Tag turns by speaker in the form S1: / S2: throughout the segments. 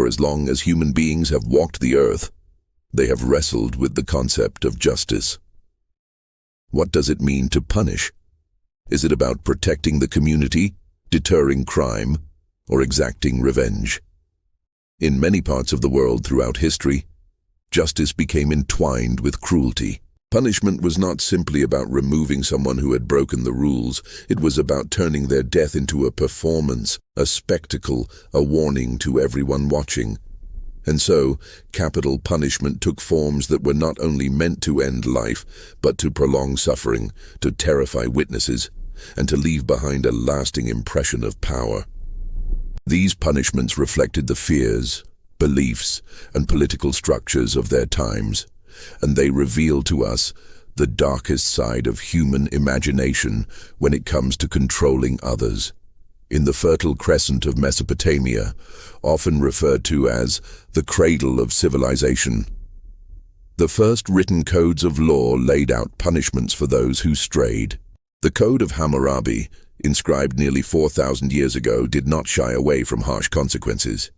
S1: For as long as human beings have walked the earth, they have wrestled with the concept of justice. What does it mean to punish? Is it about protecting the community, deterring crime, or exacting revenge? In many parts of the world throughout history, justice became entwined with cruelty. Punishment was not simply about removing someone who had broken the rules. It was about turning their death into a performance, a spectacle, a warning to everyone watching. And so, capital punishment took forms that were not only meant to end life, but to prolong suffering, to terrify witnesses, and to leave behind a lasting impression of power. These punishments reflected the fears, beliefs, and political structures of their times, and they reveal to us the darkest side of human imagination when it comes to controlling others. In the Fertile Crescent of Mesopotamia, often referred to as the cradle of civilization, the first written codes of law laid out punishments for those who strayed. The Code of Hammurabi, inscribed nearly 4,000 years ago, did not shy away from harsh consequences.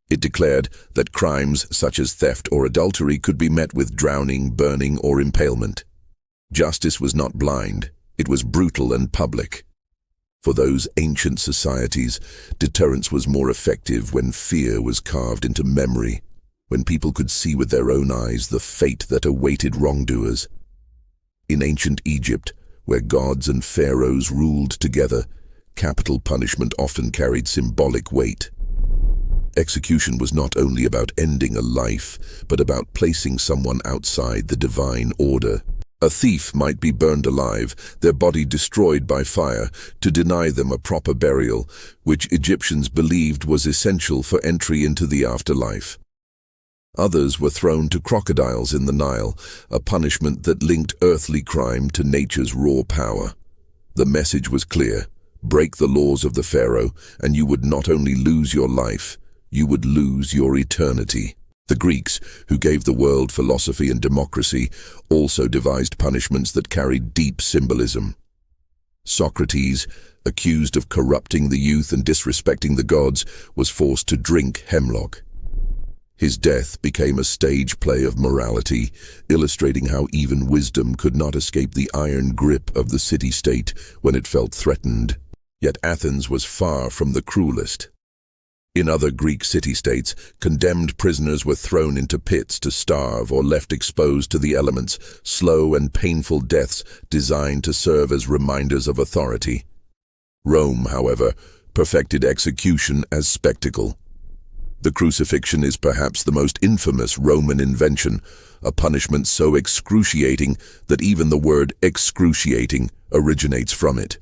S1: It declared that crimes such as theft or adultery could be met with drowning, burning, or impalement. Justice was not blind, it was brutal and public. For those ancient societies, deterrence was more effective when fear was carved into memory, when people could see with their own eyes the fate that awaited wrongdoers. In ancient Egypt, where gods and pharaohs ruled together, capital punishment often carried symbolic weight. Execution was not only about ending a life, but about placing someone outside the divine order. A thief might be burned alive, their body destroyed by fire, to deny them a proper burial, which Egyptians believed was essential for entry into the afterlife. Others were thrown to crocodiles in the Nile, a punishment that linked earthly crime to nature's raw power. The message was clear: break the laws of the pharaoh, and you would not only lose your life, you would lose your eternity. The Greeks, who gave the world philosophy and democracy, also devised punishments that carried deep symbolism. Socrates, accused of corrupting the youth and disrespecting the gods, was forced to drink hemlock. His death became a stage play of morality, illustrating how even wisdom could not escape the iron grip of the city-state when it felt threatened. Yet Athens was far from the cruelest. In other Greek city-states, condemned prisoners were thrown into pits to starve or left exposed to the elements, slow and painful deaths designed to serve as reminders of authority. Rome, however, perfected execution as spectacle. The crucifixion is perhaps the most infamous Roman invention, a punishment so excruciating that even the word excruciating originates from it.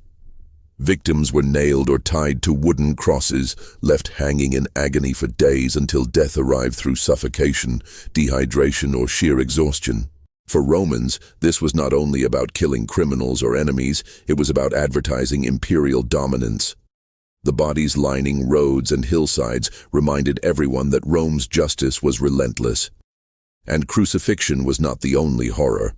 S1: Victims were nailed or tied to wooden crosses, left hanging in agony for days until death arrived through suffocation, dehydration, or sheer exhaustion. For Romans, this was not only about killing criminals or enemies, it was about advertising imperial dominance. The bodies lining roads and hillsides reminded everyone that Rome's justice was relentless. And crucifixion was not the only horror.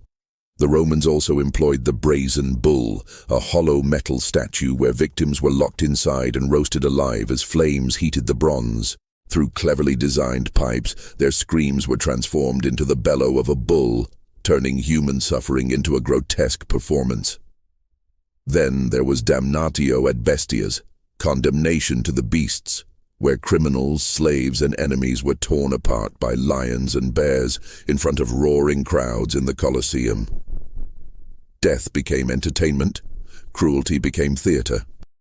S1: The Romans also employed the brazen bull, a hollow metal statue where victims were locked inside and roasted alive as flames heated the bronze. Through cleverly designed pipes, their screams were transformed into the bellow of a bull, turning human suffering into a grotesque performance. Then there was damnatio ad bestias, condemnation to the beasts, where criminals, slaves, and enemies were torn apart by lions and bears in front of roaring crowds in the Colosseum. Death became entertainment, cruelty became theater.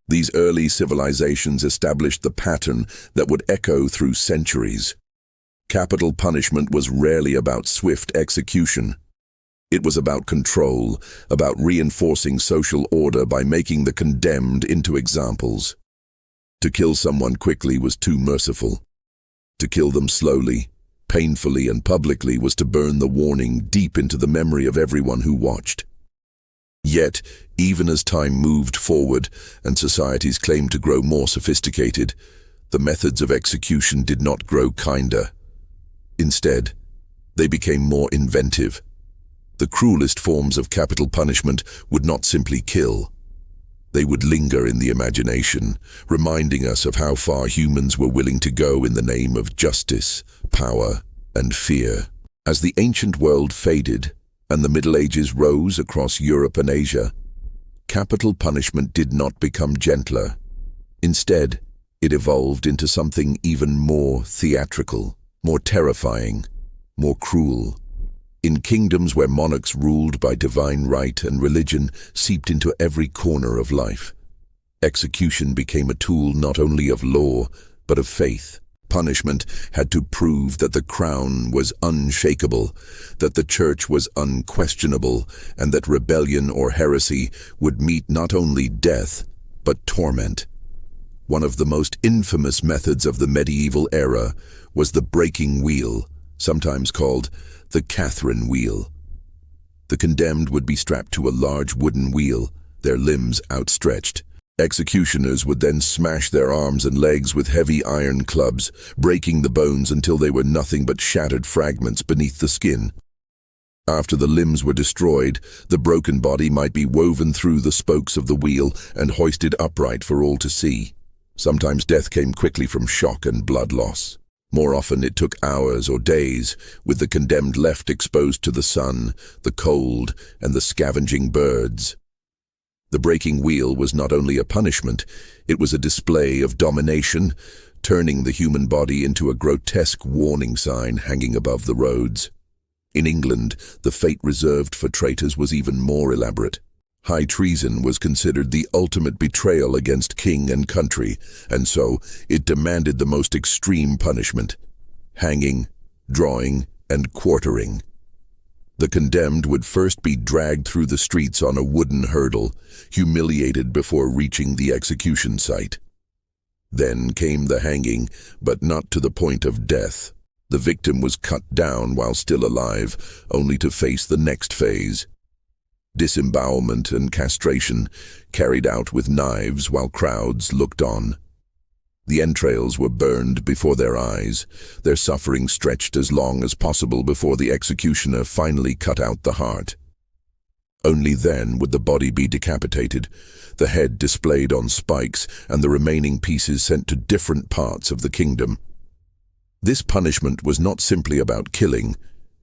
S1: These early civilizations established the pattern that would echo through centuries. Capital punishment was rarely about swift execution. It was about control, about reinforcing social order by making the condemned into examples. To kill someone quickly was too merciful. To kill them slowly, painfully, and publicly was to burn the warning deep into the memory of everyone who watched. Yet, even as time moved forward and societies claimed to grow more sophisticated, the methods of execution did not grow kinder. Instead, they became more inventive. The cruelest forms of capital punishment would not simply kill. They would linger in the imagination, reminding us of how far humans were willing to go in the name of justice, power, and fear. As the ancient world faded and the Middle Ages rose across Europe and Asia, capital punishment did not become gentler. Instead, it evolved into something even more theatrical, more terrifying, more cruel. In kingdoms where monarchs ruled by divine right and religion seeped into every corner of life, execution became a tool not only of law, but of faith. Punishment had to prove that the crown was unshakable, that the church was unquestionable, and that rebellion or heresy would meet not only death, but torment. One of the most infamous methods of the medieval era was the breaking wheel, sometimes called the Catherine wheel. The condemned would be strapped to a large wooden wheel, their limbs outstretched. Executioners would then smash their arms and legs with heavy iron clubs, breaking the bones until they were nothing but shattered fragments beneath the skin. After the limbs were destroyed, the broken body might be woven through the spokes of the wheel and hoisted upright for all to see. Sometimes death came quickly from shock and blood loss. More often it took hours or days, with the condemned left exposed to the sun, the cold, and the scavenging birds. The breaking wheel was not only a punishment, it was a display of domination, turning the human body into a grotesque warning sign hanging above the roads. In England, the fate reserved for traitors was even more elaborate. High treason was considered the ultimate betrayal against king and country, and so it demanded the most extreme punishment: hanging, drawing, and quartering. The condemned would first be dragged through the streets on a wooden hurdle, humiliated before reaching the execution site. Then came the hanging, but not to the point of death. The victim was cut down while still alive, only to face the next phase: disembowelment and castration, carried out with knives while crowds looked on. The entrails were burned before their eyes, their suffering stretched as long as possible before the executioner finally cut out the heart. Only then would the body be decapitated, the head displayed on spikes, and the remaining pieces sent to different parts of the kingdom. This punishment was not simply about killing.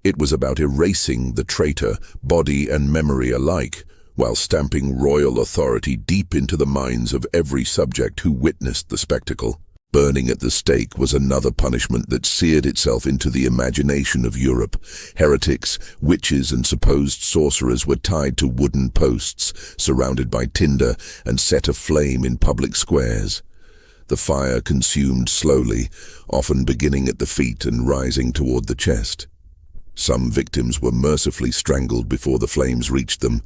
S1: It was about erasing the traitor, body and memory alike, while stamping royal authority deep into the minds of every subject who witnessed the spectacle. Burning at the stake was another punishment that seared itself into the imagination of Europe. Heretics, witches, and supposed sorcerers were tied to wooden posts, surrounded by tinder, and set aflame in public squares. The fire consumed slowly, often beginning at the feet and rising toward the chest. Some victims were mercifully strangled before the flames reached them,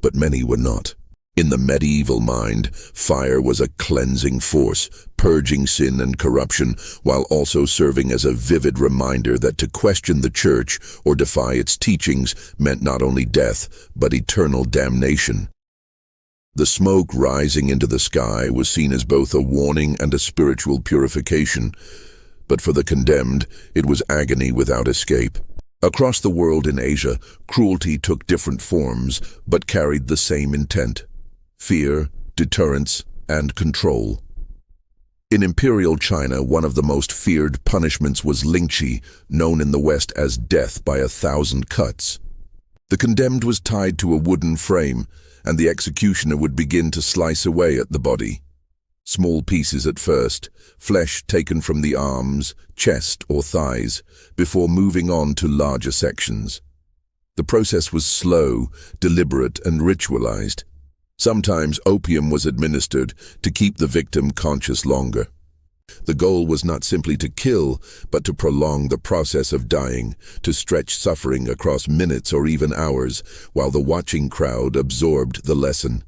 S1: but many were not. In the medieval mind, fire was a cleansing force, purging sin and corruption, while also serving as a vivid reminder that to question the church or defy its teachings meant not only death, but eternal damnation. The smoke rising into the sky was seen as both a warning and a spiritual purification, but for the condemned, it was agony without escape. Across the world in Asia, cruelty took different forms, but carried the same intent: fear, deterrence, and control. In Imperial China, one of the most feared punishments was lingchi, known in the West as death by 1,000 cuts. The condemned was tied to a wooden frame, and the executioner would begin to slice away at the body. Small pieces at first, flesh taken from the arms, chest, or thighs, before moving on to larger sections. The process was slow, deliberate, and ritualized. Sometimes opium was administered to keep the victim conscious longer. The goal was not simply to kill, but to prolong the process of dying, to stretch suffering across minutes or even hours, while the watching crowd absorbed the lesson.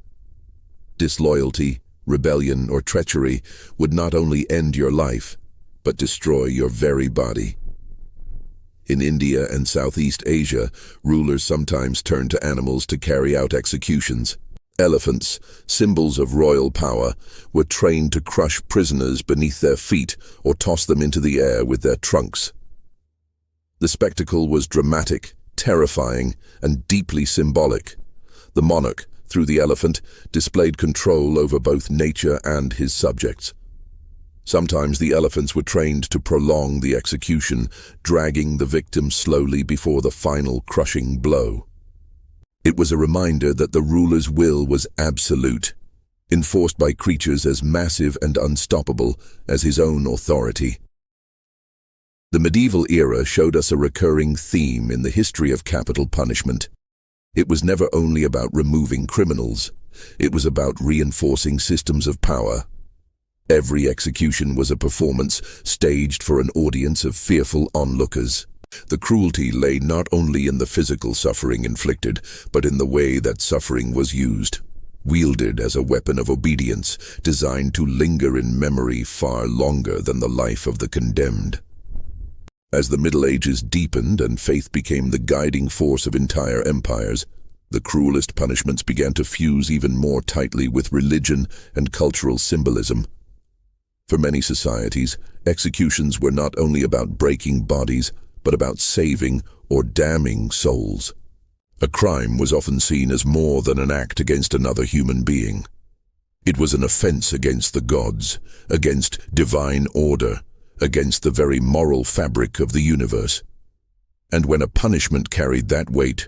S1: Disloyalty, rebellion, or treachery would not only end your life, but destroy your very body. In India and Southeast Asia, rulers sometimes turned to animals to carry out executions. Elephants, symbols of royal power, were trained to crush prisoners beneath their feet or toss them into the air with their trunks. The spectacle was dramatic, terrifying, and deeply symbolic. The monarch, through the elephant, displayed control over both nature and his subjects. Sometimes the elephants were trained to prolong the execution, dragging the victim slowly before the final crushing blow. It was a reminder that the ruler's will was absolute, enforced by creatures as massive and unstoppable as his own authority. The medieval era showed us a recurring theme in the history of capital punishment. It was never only about removing criminals, it was about reinforcing systems of power. Every execution was a performance staged for an audience of fearful onlookers. The cruelty lay not only in the physical suffering inflicted, but in the way that suffering was used, wielded as a weapon of obedience, designed to linger in memory far longer than the life of the condemned. As the Middle Ages deepened and faith became the guiding force of entire empires, the cruelest punishments began to fuse even more tightly with religion and cultural symbolism. For many societies, executions were not only about breaking bodies, but about saving or damning souls. A crime was often seen as more than an act against another human being. It was an offense against the gods, against divine order, against the very moral fabric of the universe. And when a punishment carried that weight,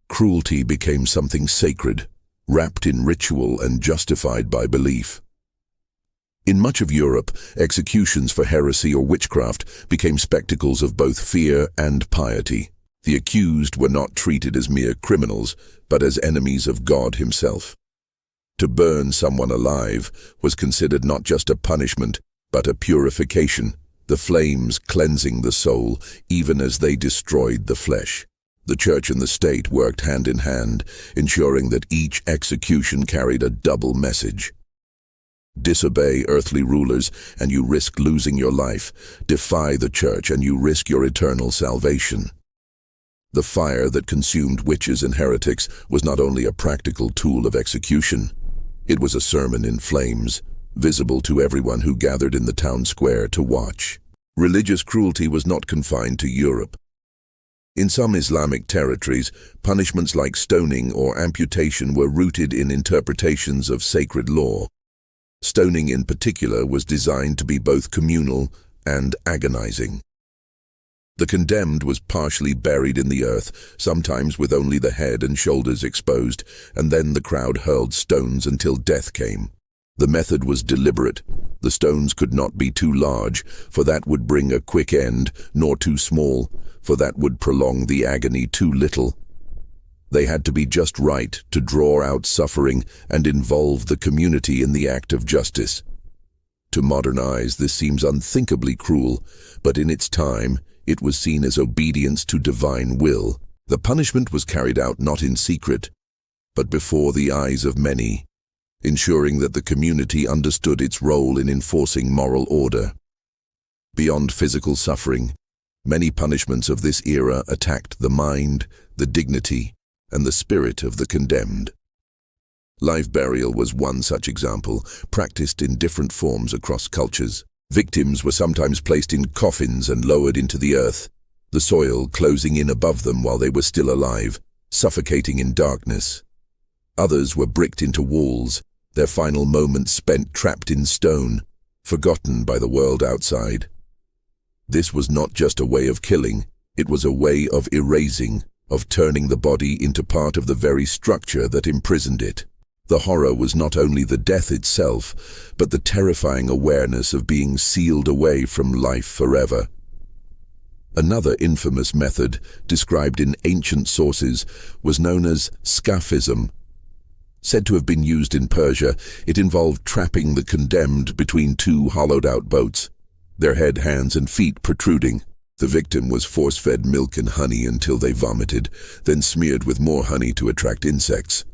S1: cruelty became something sacred, wrapped in ritual and justified by belief. In much of Europe, executions for heresy or witchcraft became spectacles of both fear and piety. The accused were not treated as mere criminals, but as enemies of God himself. To burn someone alive was considered not just a punishment, but a purification, the flames cleansing the soul even as they destroyed the flesh. The church and the state worked hand in hand, ensuring that each execution carried a double message. Disobey earthly rulers, and you risk losing your life. Defy the church, and you risk your eternal salvation. The fire that consumed witches and heretics was not only a practical tool of execution, it was a sermon in flames, visible to everyone who gathered in the town square to watch. Religious cruelty was not confined to Europe. In some Islamic territories, punishments like stoning or amputation were rooted in interpretations of sacred law. Stoning in particular was designed to be both communal and agonizing. The condemned was partially buried in the earth, sometimes with only the head and shoulders exposed, and then the crowd hurled stones until death came. The method was deliberate. The stones could not be too large, for that would bring a quick end, nor too small, for that would prolong the agony too little. They had to be just right to draw out suffering and involve the community in the act of justice. To modern eyes, this seems unthinkably cruel, but in its time, it was seen as obedience to divine will. The punishment was carried out not in secret, but before the eyes of many, ensuring that the community understood its role in enforcing moral order. Beyond physical suffering, many punishments of this era attacked the mind, the dignity, and the spirit of the condemned. Live burial was one such example, practiced in different forms across cultures. Victims were sometimes placed in coffins and lowered into the earth, the soil closing in above them while they were still alive, suffocating in darkness. Others were bricked into walls, their final moments spent trapped in stone, forgotten by the world outside. This was not just a way of killing, it was a way of erasing, of turning the body into part of the very structure that imprisoned it. The horror was not only the death itself, but the terrifying awareness of being sealed away from life forever. Another infamous method, described in ancient sources, was known as scaphism. Said to have been used in Persia, it involved trapping the condemned between two hollowed-out boats, their head, hands, and feet protruding. The victim was force-fed milk and honey until they vomited, then smeared with more honey to attract insects.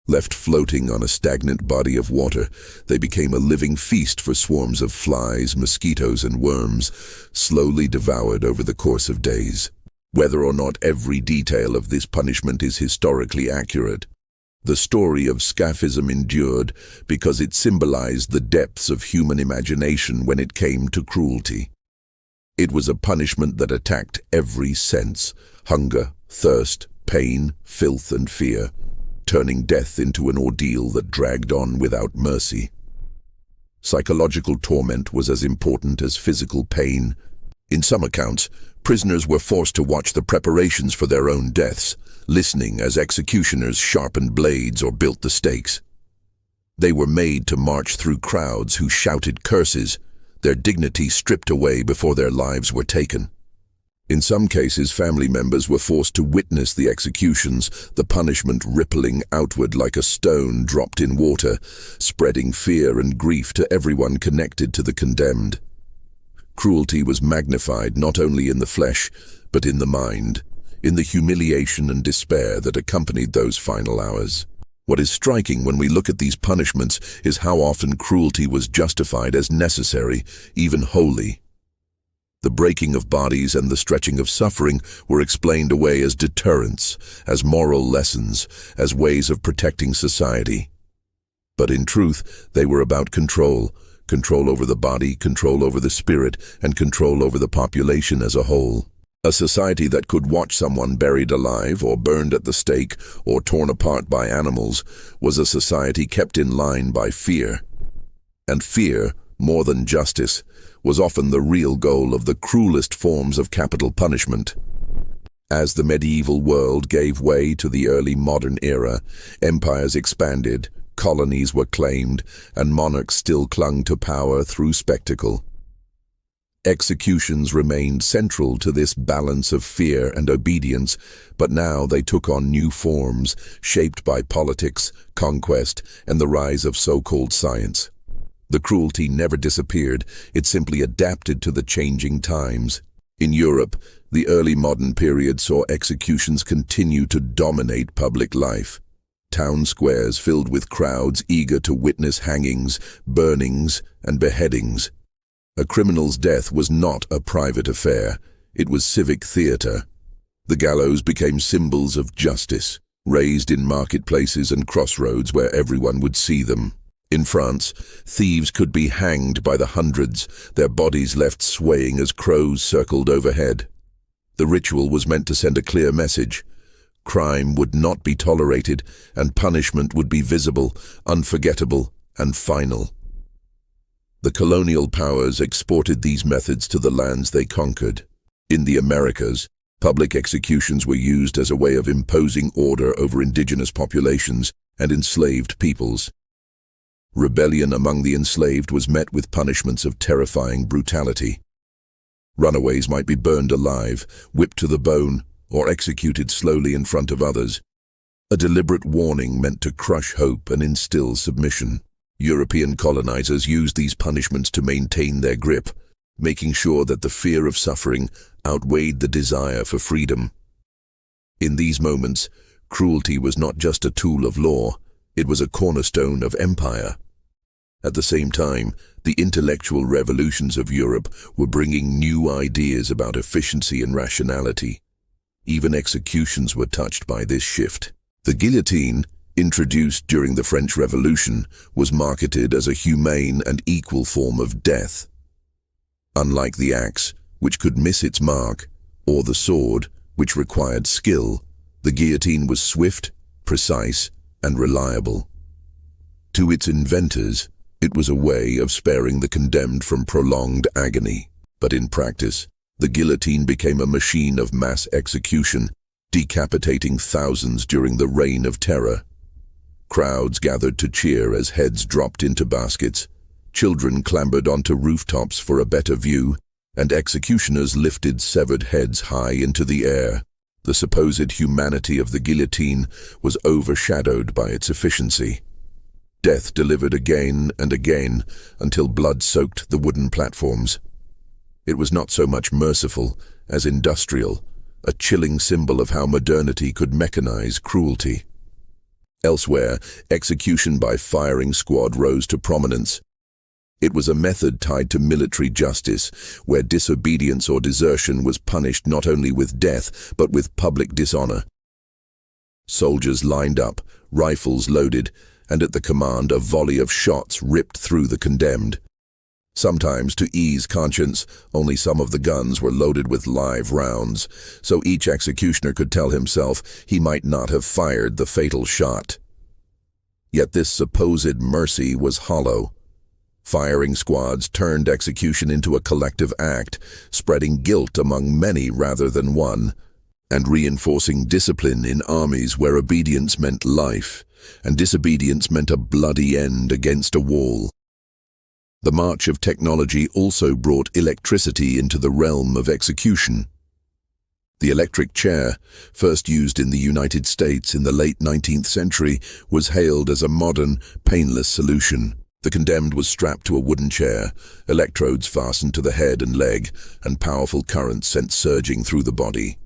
S1: Left floating on a stagnant body of water, they became a living feast for swarms of flies, mosquitoes, and worms, slowly devoured over the course of days. Whether or not every detail of this punishment is historically accurate, the story of scaphism endured because it symbolized the depths of human imagination when it came to cruelty. It was a punishment that attacked every sense: hunger, thirst, pain, filth, and fear. turning death into an ordeal that dragged on without mercy. Psychological torment was as important as physical pain. In some accounts, prisoners were forced to watch the preparations for their own deaths, listening as executioners sharpened blades or built the stakes. They were made to march through crowds who shouted curses, their dignity stripped away before their lives were taken. In some cases, family members were forced to witness the executions, the punishment rippling outward like a stone dropped in water, spreading fear and grief to everyone connected to the condemned. Cruelty was magnified not only in the flesh, but in the mind, in the humiliation and despair that accompanied those final hours. What is striking when we look at these punishments is how often cruelty was justified as necessary, even holy. The breaking of bodies and the stretching of suffering were explained away as deterrents, as moral lessons, as ways of protecting society. But in truth, they were about control over the body, control over the spirit, and control over the population as a whole. A society that could watch someone buried alive or burned at the stake or torn apart by animals was a society kept in line by fear. And fear, more than justice, was often the real goal of the cruelest forms of capital punishment. As the medieval world gave way to the early modern era, empires expanded, colonies were claimed, and monarchs still clung to power through spectacle. Executions remained central to this balance of fear and obedience, but now they took on new forms, shaped by politics, conquest, and the rise of so-called science. The cruelty never disappeared, it simply adapted to the changing times. In Europe, the early modern period saw executions continue to dominate public life. Town squares filled with crowds eager to witness hangings, burnings, and beheadings. A criminal's death was not a private affair, it was civic theater. The gallows became symbols of justice, raised in marketplaces and crossroads where everyone would see them. In France, thieves could be hanged by the hundreds, their bodies left swaying as crows circled overhead. The ritual was meant to send a clear message. Crime would not be tolerated, and punishment would be visible, unforgettable, and final. The colonial powers exported these methods to the lands they conquered. In the Americas, public executions were used as a way of imposing order over indigenous populations and enslaved peoples. Rebellion among the enslaved was met with punishments of terrifying brutality. Runaways might be burned alive, whipped to the bone, or executed slowly in front of others. A deliberate warning meant to crush hope and instill submission. European colonizers used these punishments to maintain their grip, making sure that the fear of suffering outweighed the desire for freedom. In these moments, cruelty was not just a tool of law, it was a cornerstone of empire. At the same time, the intellectual revolutions of Europe were bringing new ideas about efficiency and rationality. Even executions were touched by this shift. The guillotine, introduced during the French Revolution, was marketed as a humane and equal form of death. Unlike the axe, which could miss its mark, or the sword, which required skill, the guillotine was swift, precise, and reliable. To its inventors, it was a way of sparing the condemned from prolonged agony. But in practice, the guillotine became a machine of mass execution, decapitating thousands during the Reign of Terror. Crowds gathered to cheer as heads dropped into baskets, children clambered onto rooftops for a better view, and executioners lifted severed heads high into the air. The supposed humanity of the guillotine was overshadowed by its efficiency. Death delivered again and again until blood soaked the wooden platforms. It was not so much merciful as industrial, a chilling symbol of how modernity could mechanize cruelty. Elsewhere, execution by firing squad rose to prominence. It was a method tied to military justice, where disobedience or desertion was punished not only with death, but with public dishonor. Soldiers lined up, rifles loaded, and at the command a volley of shots ripped through the condemned. Sometimes, to ease conscience, only some of the guns were loaded with live rounds, so each executioner could tell himself he might not have fired the fatal shot. Yet this supposed mercy was hollow. Firing squads turned execution into a collective act, spreading guilt among many rather than one, and reinforcing discipline in armies where obedience meant life, and disobedience meant a bloody end against a wall. The march of technology also brought electricity into the realm of execution. The electric chair, first used in the United States in the late 19th century, was hailed as a modern, painless solution. The condemned was strapped to a wooden chair, electrodes fastened to the head and leg, and powerful currents sent surging through the body.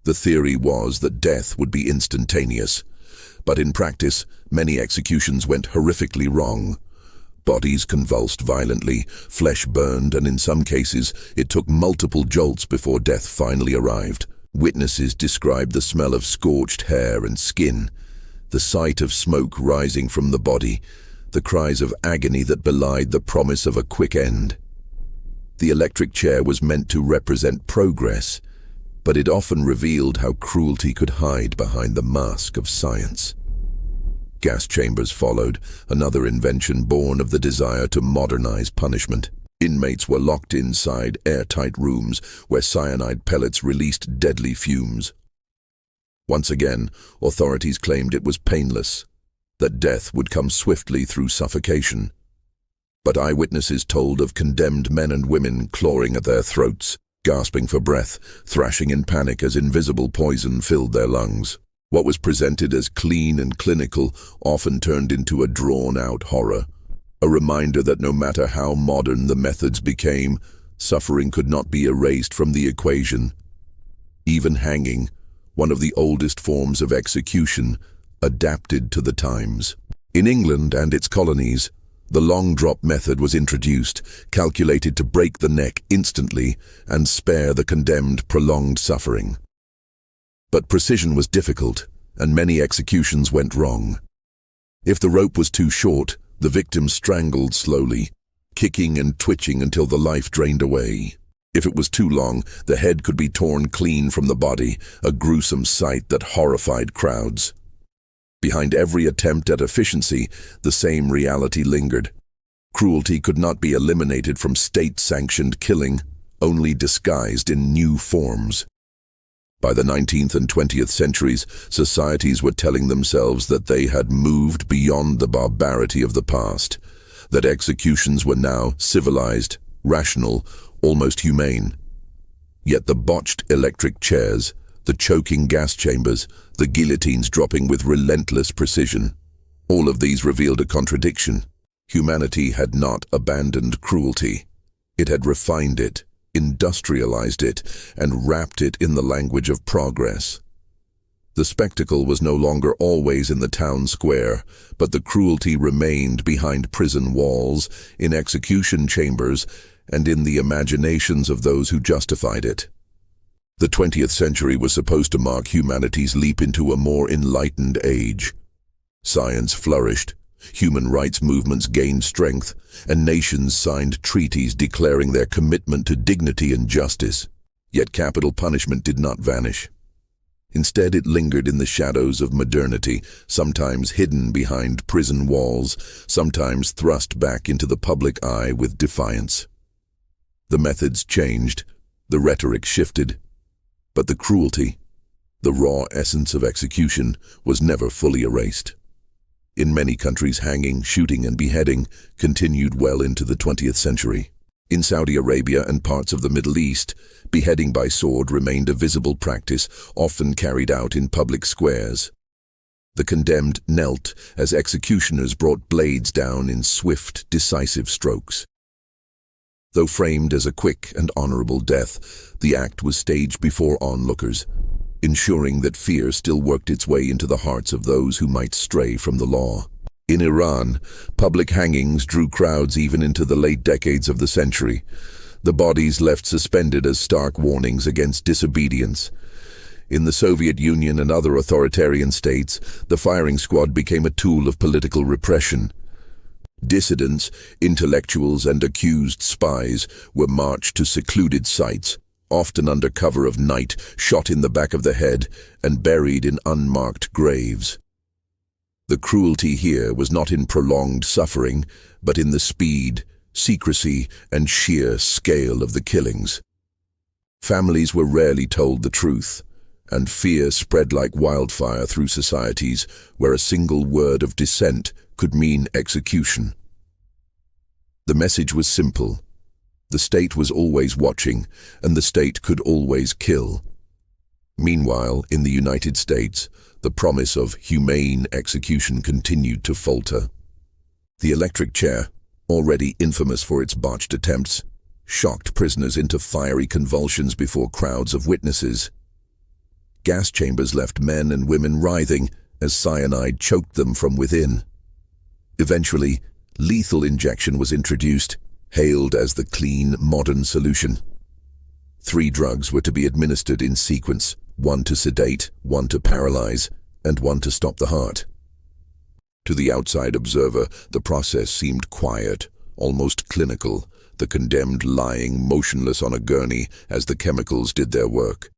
S1: The theory was that death would be instantaneous, but in practice, many executions went horrifically wrong. Bodies convulsed violently, flesh burned, and in some cases, it took multiple jolts before death finally arrived. Witnesses described the smell of scorched hair and skin, the sight of smoke rising from the body, the cries of agony that belied the promise of a quick end. The electric chair was meant to represent progress, but it often revealed how cruelty could hide behind the mask of science. Gas chambers followed, another invention born of the desire to modernize punishment. Inmates were locked inside airtight rooms where cyanide pellets released deadly fumes. Once again, authorities claimed it was painless, that death would come swiftly through suffocation. But eyewitnesses told of condemned men and women clawing at their throats, gasping for breath, thrashing in panic as invisible poison filled their lungs. What was presented as clean and clinical often turned into a drawn-out horror, a reminder that no matter how modern the methods became, suffering could not be erased from the equation. Even hanging, one of the oldest forms of execution, adapted to the times. In England and its colonies, the long drop method was introduced, calculated to break the neck instantly and spare the condemned prolonged suffering. But precision was difficult, and many executions went wrong. If the rope was too short, the victim strangled slowly, kicking and twitching until the life drained away. If it was too long, the head could be torn clean from the body, a gruesome sight that horrified crowds. Behind every attempt at efficiency, the same reality lingered. Cruelty could not be eliminated from state-sanctioned killing, only disguised in new forms. By the 19th and 20th centuries, societies were telling themselves that they had moved beyond the barbarity of the past, that executions were now civilized, rational, almost humane. Yet the botched electric chairs, the choking gas chambers, the guillotines dropping with relentless precision, all of these revealed a contradiction. Humanity had not abandoned cruelty. It had refined it, industrialized it, and wrapped it in the language of progress. The spectacle was no longer always in the town square, but the cruelty remained behind prison walls, in execution chambers, and in the imaginations of those who justified it. The 20th century was supposed to mark humanity's leap into a more enlightened age. Science flourished, human rights movements gained strength, and nations signed treaties declaring their commitment to dignity and justice. Yet capital punishment did not vanish. Instead, it lingered in the shadows of modernity, sometimes hidden behind prison walls, sometimes thrust back into the public eye with defiance. The methods changed, the rhetoric shifted, but the cruelty, the raw essence of execution, was never fully erased. In many countries, hanging, shooting, and beheading continued well into the 20th century. In Saudi Arabia and parts of the Middle East, beheading by sword remained a visible practice, often carried out in public squares. The condemned knelt as executioners brought blades down in swift, decisive strokes. Though framed as a quick and honorable death, the act was staged before onlookers, ensuring that fear still worked its way into the hearts of those who might stray from the law. In Iran, public hangings drew crowds even into the late decades of the century, the bodies left suspended as stark warnings against disobedience. In the Soviet Union and other authoritarian states, the firing squad became a tool of political repression. Dissidents, intellectuals, and accused spies were marched to secluded sites, often under cover of night, shot in the back of the head, and buried in unmarked graves. The cruelty here was not in prolonged suffering, but in the speed, secrecy, and sheer scale of the killings. Families were rarely told the truth, and fear spread like wildfire through societies where a single word of dissent could mean execution. The message was simple. The state was always watching, and the state could always kill. Meanwhile, in the United States, the promise of humane execution continued to falter. The electric chair, already infamous for its botched attempts, shocked prisoners into fiery convulsions before crowds of witnesses. Gas chambers left men and women writhing as cyanide choked them from within. Eventually, lethal injection was introduced, hailed as the clean, modern solution. 3 drugs were to be administered in sequence, 1 to sedate, 1 to paralyze, and 1 to stop the heart. To the outside observer, the process seemed quiet, almost clinical, the condemned lying motionless on a gurney as the chemicals did their work.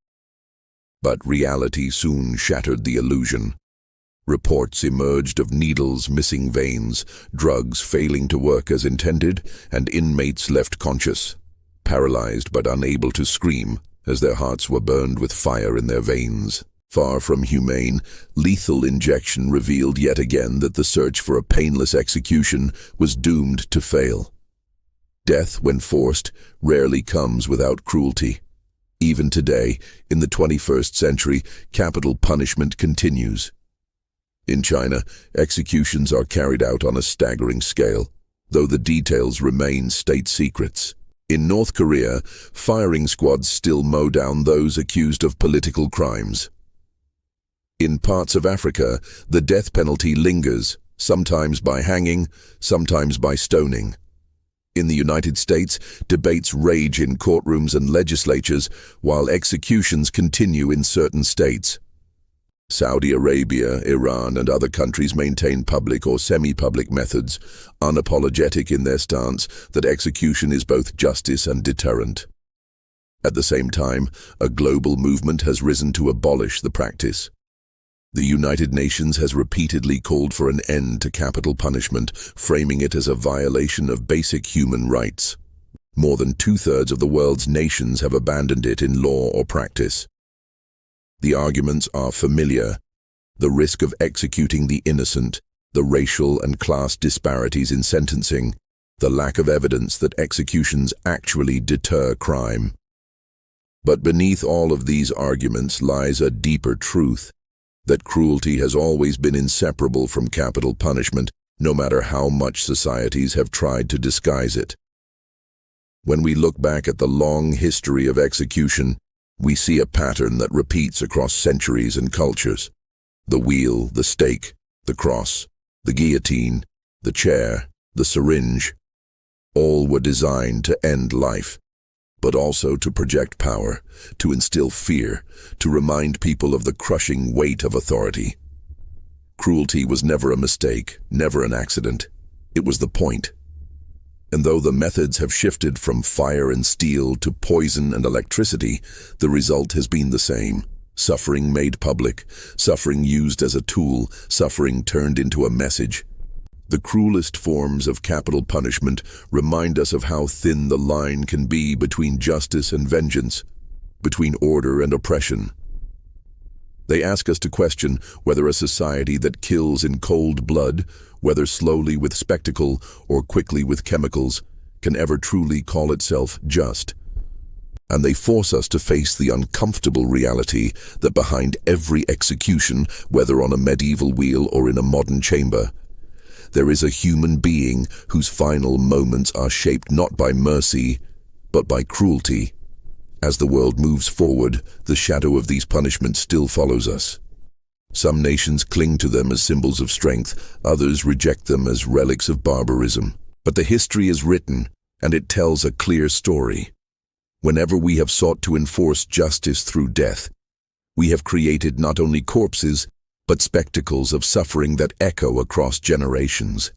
S1: But reality soon shattered the illusion. Reports emerged of needles missing veins, drugs failing to work as intended, and inmates left conscious, paralyzed but unable to scream as their hearts were burned with fire in their veins. Far from humane, lethal injection revealed yet again that the search for a painless execution was doomed to fail. Death, when forced, rarely comes without cruelty. Even today, in the 21st century, capital punishment continues. In China, executions are carried out on a staggering scale, though the details remain state secrets. In North Korea, firing squads still mow down those accused of political crimes. In parts of Africa, the death penalty lingers, sometimes by hanging, sometimes by stoning. In the United States, debates rage in courtrooms and legislatures, while executions continue in certain states. Saudi Arabia, Iran, and other countries maintain public or semi-public methods, unapologetic in their stance that execution is both justice and deterrent. At the same time, a global movement has risen to abolish the practice. The United Nations has repeatedly called for an end to capital punishment, framing it as a violation of basic human rights. More than 2/3 of the world's nations have abandoned it in law or practice. The arguments are familiar: the risk of executing the innocent, the racial and class disparities in sentencing, the lack of evidence that executions actually deter crime. But beneath all of these arguments lies a deeper truth: that cruelty has always been inseparable from capital punishment, no matter how much societies have tried to disguise it. When we look back at the long history of execution, we see a pattern that repeats across centuries and cultures. The wheel, the stake, the cross, the guillotine, the chair, the syringe, all were designed to end life, but also to project power, to instill fear, to remind people of the crushing weight of authority. Cruelty was never a mistake, never an accident. It was the point. And though the methods have shifted from fire and steel to poison and electricity, the result has been the same. Suffering made public, suffering used as a tool, suffering turned into a message. The cruelest forms of capital punishment remind us of how thin the line can be between justice and vengeance, between order and oppression. They ask us to question whether a society that kills in cold blood, whether slowly with spectacle or quickly with chemicals, can ever truly call itself just. And they force us to face the uncomfortable reality that behind every execution, whether on a medieval wheel or in a modern chamber, there is a human being whose final moments are shaped not by mercy, but by cruelty. As the world moves forward, the shadow of these punishments still follows us. Some nations cling to them as symbols of strength, others reject them as relics of barbarism. But the history is written, and it tells a clear story. Whenever we have sought to enforce justice through death, we have created not only corpses, but spectacles of suffering that echo across generations.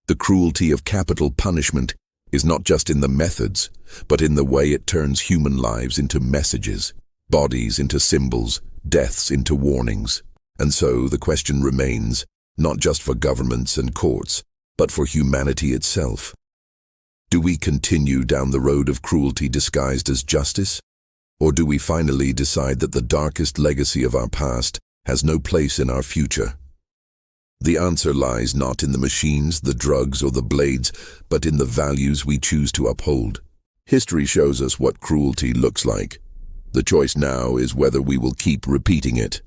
S1: The cruelty of capital punishment is not just in the methods, but in the way it turns human lives into messages, bodies into symbols, deaths into warnings. And so the question remains, not just for governments and courts, but for humanity itself. Do we continue down the road of cruelty disguised as justice? Or do we finally decide that the darkest legacy of our past has no place in our future? The answer lies not in the machines, the drugs, or the blades, but in the values we choose to uphold. History shows us what cruelty looks like. The choice now is whether we will keep repeating it.